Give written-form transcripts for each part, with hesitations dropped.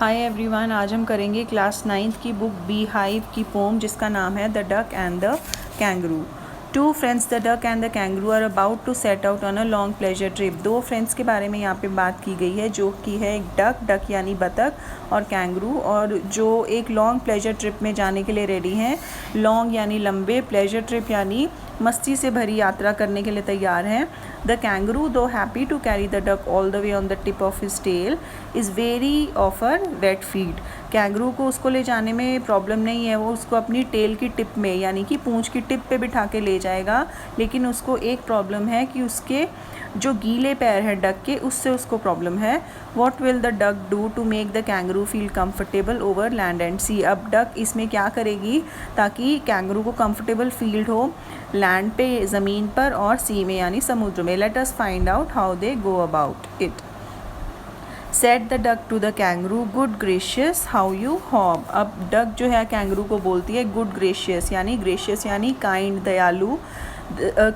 Hi everyone, आज हम करेंगे क्लास 9th की बुक बी हाइव की पोम जिसका नाम है the duck and the kangaroo. Two friends the duck and the kangaroo are about to set out on a long pleasure trip. दो friends के बारे में यहाँ पे बात की गई है जो कि है एक डक यानी बतख और कैंगरू, और जो एक लॉन्ग प्लेजर ट्रिप में जाने के लिए रेडी हैं। लॉन्ग यानी लंबे, प्लेजर ट्रिप यानी मस्ती से भरी यात्रा करने के लिए तैयार हैं। The kangaroo, though happy to carry the duck all the way on the tip of his tail, is very offer wet feet. Kangaroo को उसको ले जाने में प्रॉब्लम नहीं है, वो उसको अपनी टेल की टिप में यानी कि पूंछ की टिप पे बिठा के ले जाएगा, लेकिन उसको एक प्रॉब्लम है कि उसके जो गीले पैर हैं डक के, उससे उसको प्रॉब्लम है। What will the duck do to make the kangaroo feel comfortable over land and sea. अब डक इसमें क्या करेगी ताकि कैंगरू को कम्फर्टेबल फील हो लैंड पे, ज़मीन पर, और सी में यानी समुद्र में। Let us find out how they go about it. Said the duck to the kangaroo, good gracious how you hop. अब डक जो है कैंगरू को बोलती है गुड ग्रेशियस यानी काइंड, दयालु,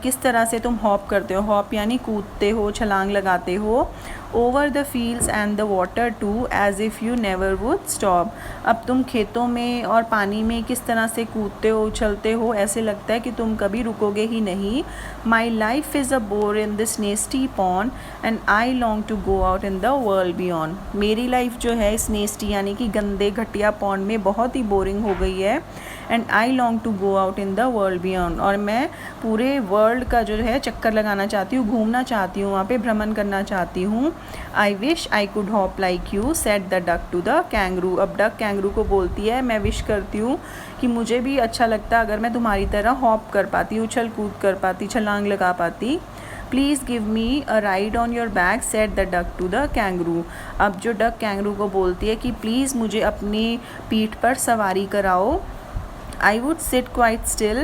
किस तरह से तुम हॉप करते हो। हॉप यानी कूदते हो, छलांग लगाते हो। Over the fields and the water too as if you never would stop. अब तुम खेतों में और पानी में किस तरह से कूदते हो, उछलते हो, ऐसे लगता है कि तुम कभी रुकोगे ही नहीं। My life is a bore in this nasty pond and I long to go out in the world beyond. मेरी लाइफ जो है इस नेस्टी यानी कि गंदे घटिया पॉन्ड में बहुत ही बोरिंग हो गई है। And I long to go out in the world beyond, और मैं पूरे वर्ल्ड का जो है चक्कर लगाना चाहती हूँ, घूमना चाहती हूँ, वहाँ पे भ्रमण करना चाहती हूँ। I wish I could hop like you said the duck to the kangaroo. अब डक कैंगरू को बोलती है मैं विश करती हूँ कि मुझे भी अच्छा लगता अगर मैं तुम्हारी तरह हॉप कर पाती, उछल कूद कर पाती, छलांग लगा पाती। Please give me a ride on your back said the duck to the kangaroo. अब जो डक कैंगरू को बोलती है कि प्लीज़ मुझे अपनी पीठ पर सवारी कराओ। I would sit quite still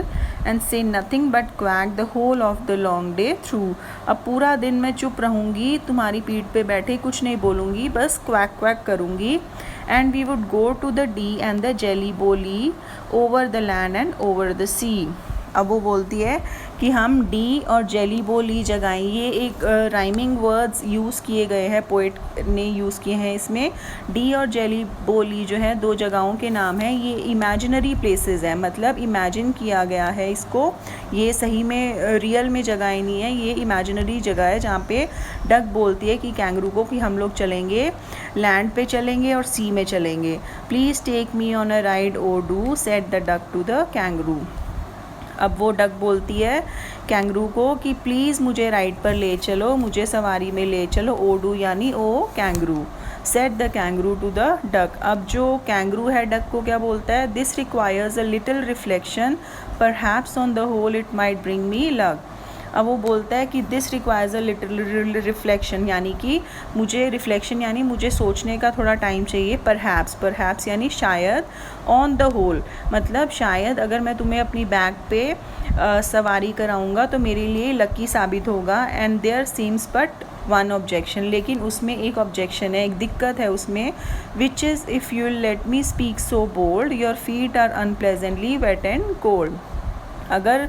and say nothing but quack the whole of the long day through। अब पूरा दिन मैं चुप रहूँगी, तुम्हारी पीठ पे बैठे कुछ नहीं बोलूँगी, बस क्वैक क्वैक करूँगी। And we would go to the D and the jelly bolly over the land and over the sea। अब वो बोलती है कि हम डी और जेली बोली जगहें, ये एक राइमिंग वर्ड्स यूज़ किए गए हैं, पोइट ने यूज़ किए हैं इसमें। डी और जेली बोली जो है दो जगहों के नाम हैं। ये इमेजिनरी प्लेसेस है, मतलब इमेजिन किया गया है इसको, ये सही में रियल में जगहें नहीं है, ये इमेजिनरी जगह है जहाँ पे डक बोलती है कि कैंगरू को कि हम लोग चलेंगे, लैंड पे चलेंगे और सी में चलेंगे। Please take me on a ride oh do said the duck to the kangaroo. अब वो डक बोलती है कैंगरू को कि प्लीज़ मुझे राइड पर ले चलो, मुझे सवारी में ले चलो। ओडू यानी ओ kangaroo. Said the kangaroo to the duck. अब जो कैंगरू है डक को क्या बोलता है, this requires a little reflection perhaps on the whole it might bring me luck. अब वो बोलता है कि this requires a little reflection यानी कि मुझे रिफ्लेक्शन यानी मुझे सोचने का थोड़ा टाइम चाहिए। परहैप्स यानी शायद। ऑन द होल मतलब शायद अगर मैं तुम्हें अपनी बैक पे सवारी कराऊंगा तो मेरे लिए लकी साबित होगा। And there seems but one objection, लेकिन उसमें एक ऑब्जेक्शन है, एक दिक्कत है उसमें। Which is if you let me speak so bold your feet are unpleasantly wet and cold. अगर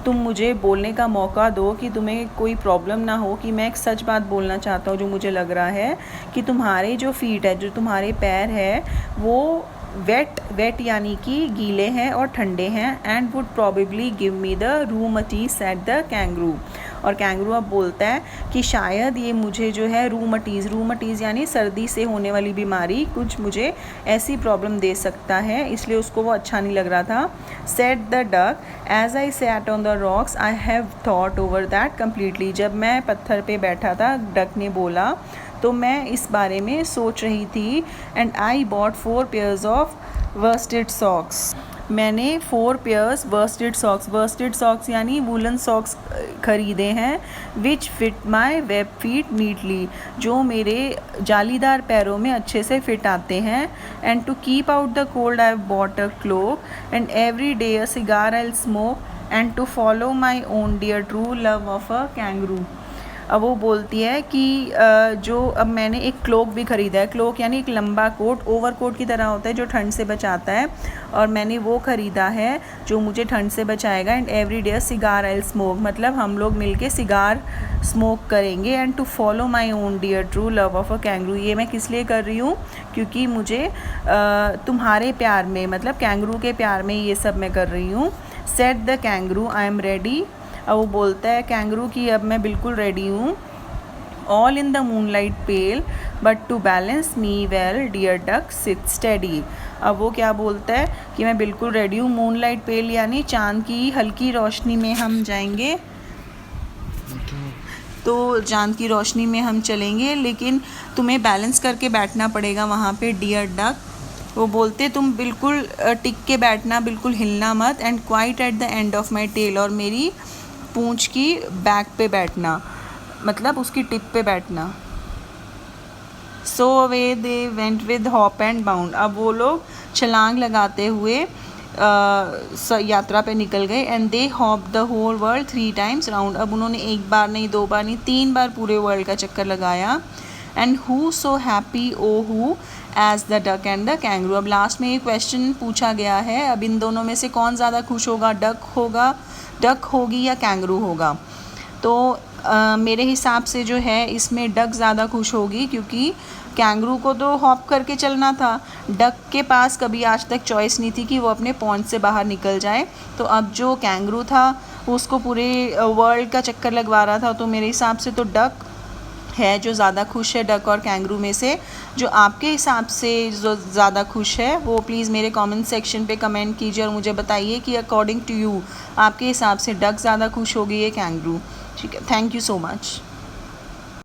तुम मुझे बोलने का मौका दो कि तुम्हें कोई प्रॉब्लम ना हो, कि मैं एक सच बात बोलना चाहता हूँ जो मुझे लग रहा है कि तुम्हारे जो फीट है, जो तुम्हारे पैर है, वो वेट यानी कि गीले हैं और ठंडे हैं। And would probably give me the rheumatiz said the kangaroo. और कैंगरू अब बोलता है कि शायद ये मुझे जो है रूमटीज़ यानी सर्दी से होने वाली बीमारी, कुछ मुझे ऐसी प्रॉब्लम दे सकता है, इसलिए उसको वो अच्छा नहीं लग रहा था। Said the duck as I sat on the rocks I have thought over that completely. जब मैं पत्थर पे बैठा था, डक ने बोला, तो मैं इस बारे में सोच रही थी। And I bought 4 pairs of worsted socks. मैंने 4 पेयर्स वर्स्टेड सॉक्स यानी वूलन सॉक्स खरीदे हैं। Which fit my web feet neatly, जो मेरे जालीदार पैरों में अच्छे से फिट आते हैं। And to keep out the cold I bought a cloak and every day a cigar I smoke and to follow my own dear true love of a kangaroo. अब वो बोलती है कि जो अब मैंने एक क्लोक भी ख़रीदा है, क्लोक यानी एक लंबा कोट, ओवर कोट की तरह होता है जो ठंड से बचाता है, और मैंने वो ख़रीदा है जो मुझे ठंड से बचाएगा। And every day cigar I smoke, मतलब हम लोग मिलके सिगार स्मोक करेंगे। And to follow my own dear true love of a kangaroo, ये मैं किस लिए कर रही हूँ, क्योंकि मुझे तुम्हारे प्यार में, मतलब कैंगरू के प्यार में ये सब मैं कर रही हूँ। Set the kangaroo I am ready, अब वो बोलता है कैंगरू की अब मैं बिल्कुल रेडी हूँ। All in the moonlight pale but to balance me well dear duck sit steady, अब वो क्या बोलता है कि मैं बिल्कुल रेडी हूँ। मूनलाइट पेल यानी चांद की हल्की रोशनी में हम जाएंगे, तो चांद की रोशनी में हम चलेंगे, लेकिन तुम्हें बैलेंस करके बैठना पड़ेगा वहाँ पे डियर डक। वो बोलते तुम बिल्कुल टिक के बैठना, बिल्कुल हिलना मत। And quite at the end of my tail, और मेरी पूंछ की बैक पे बैठना, मतलब उसकी टिप पे बैठना। So away they went with hop and bound, अब वो लोग छलांग लगाते हुए यात्रा पे निकल गए। And they hop the whole world 3 times round, अब उन्होंने एक बार नहीं, 2 बार नहीं, 3 बार पूरे वर्ल्ड का चक्कर लगाया। And who so happy oh who as the duck and the kangaroo, अब लास्ट में ये क्वेश्चन पूछा गया है, अब इन दोनों में से कौन ज़्यादा खुश होगा, डक होगी या कैंगरू होगा। तो मेरे हिसाब से जो है इसमें डक ज़्यादा खुश होगी, क्योंकि कैंगरू को तो हॉप करके चलना था, डक के पास कभी आज तक चॉइस नहीं थी कि वो अपने पॉन्ड से बाहर निकल जाए। तो अब जो कैंगरू था उसको पूरे वर्ल्ड का चक्कर लगवा रहा था, तो मेरे हिसाब से तो डक है जो ज़्यादा खुश है, डक और कैंगरू में से। जो आपके हिसाब से जो ज़्यादा खुश है वो प्लीज़ मेरे कमेंट सेक्शन पे कमेंट कीजिए और मुझे बताइए कि अकॉर्डिंग टू यू आपके हिसाब से डक ज़्यादा खुश होगी या कैंगरू। ठीक है, थैंक यू सो मच।